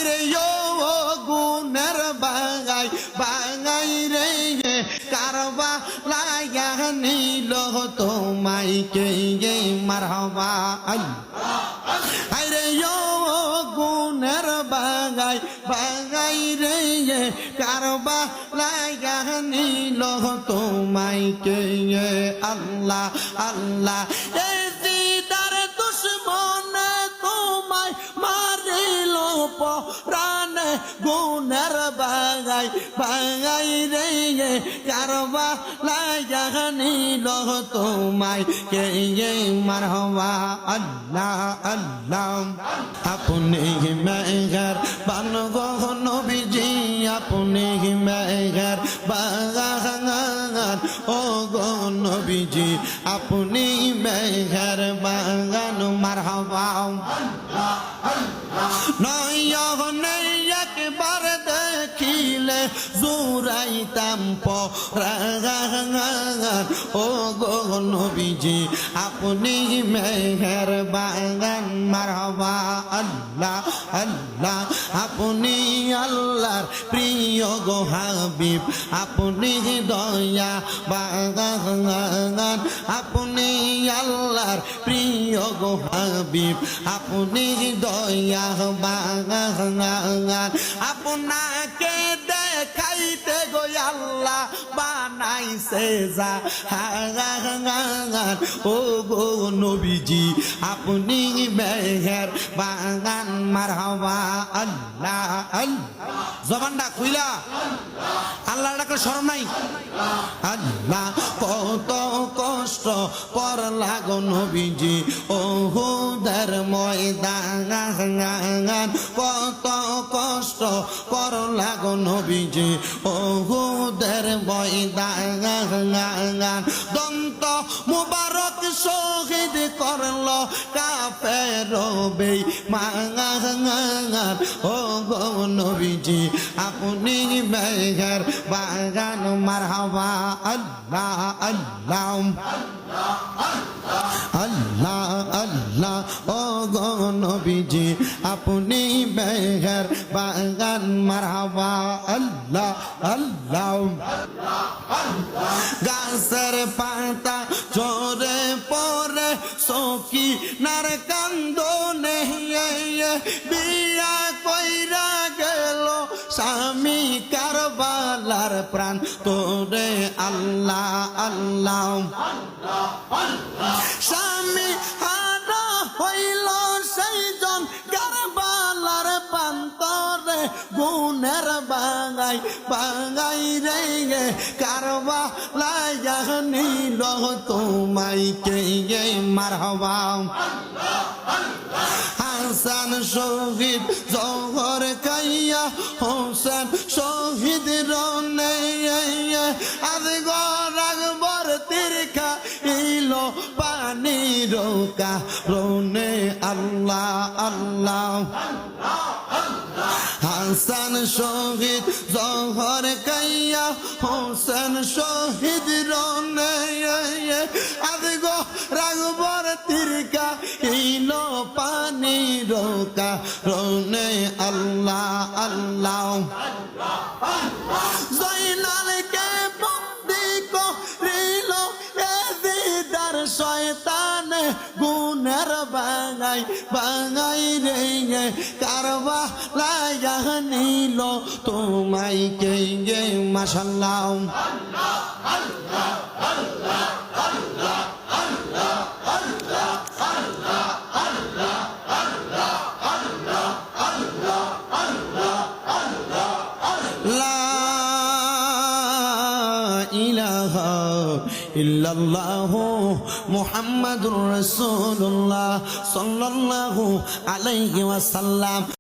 হায়রে ও গুনের বাগাই বাগাই রে কারবা লাগা নিল তোমায় কে মারহাবা হায়রে ও গুনের বাগাই বাগাই রে কারবা লাগা নিল তোমায় কে আল্লাহ আল্লাহ এই দিদার দুশ্মনে তোমায় মারিল পরানে গুনের বাগাই বাগাই রে কারবা লাগা নিল তোমায় কে মারহাবা আল্লাহ আল্লাহ আপনি মেঘর বানগো নবীজি আপনি মেঘর বাগান ও গো নবীজি আপনি মেঘর বাগান মারহাবা নয়নে একবার দেখিলে জুরাইতাম পরাগান ও গো নবীজি আপনি মেঘর বাগান মারহাবা আল্লাহ আল্লাহ আপনি আল্লাহর প্রিয় গো হাবিব আপনি দয়া বাগান আপনি আল্লাহর প্রিয় গো হাবিব আপনি দয়া বাগান আপনাকে দেখাইতে গো আল্লাহ বানাইছে জাহান ও গো নবীজি আপনি মেঘের বাগান মারহাবা আল্লাহ আল্লাহ জবানটা খুইলা আল্লাহ ডাকলে শরম নাই আল্লাহ কত কষ্ট করলা গো নবীজি ওহুদের ময়দান কত কষ্ট করলা গো নবীজি ওহুদের ময়দান দন্ত মুবারক শহীদ করল কাফের বেঈমান ও গো নবীজি আপনি মেঘের বাগান মারহাবা আল্লাহ আল্লাহ আল্লাহ আল্লাহ ও গো নবীজি আপনি মেঘের বাগান মারহাবা আল্লাহ আল্লাহ গাছের পাতা ঝরে পরে সখী নার কান্দনে বিয়া কইরা গেল স্বামী কারবালার প্রাণ তোরে আল্লাহ আল্লাহ স্বামী হারা হইল সেই জন কারবালার প্রান্তরে গুনের বাগাই বাগাই রে কারবালায় নিল তোমায় কে মারহাবা হাসান শহীদ জহর কাইয়া হোসেন শহীদ রনে আজ গরাগবর তিরখা ইলো পানি রোকা রনে আল্লাহ আল্লাহ হাসান শহীদ জহর কাইয়া হোসেন শহীদ রনে আজ গরাগবর তিরখা ইলো পানি রোকা রনে আল্লাহ আল্লাহ জয়নালকে বন্দি করিল এজিদার শয়তান গুনের বাগাই বাগাই রে কারবালায় নিল তোমায় কে মাশাআল্লাহ আল্লাহ আল্লাহ আল্লাহ আল্লাহ আল্লাহ আল্লাহ আল্লাহ আল্লাহ আল্লাহ আল্লাহ আল্লাহ আল্লাহ লা ইলাহা ইল্লাল্লাহ মুহাম্মাদুর রাসূলুল্লাহ সাল্লাল্লাহু আলাইহি ওয়াসাল্লাম।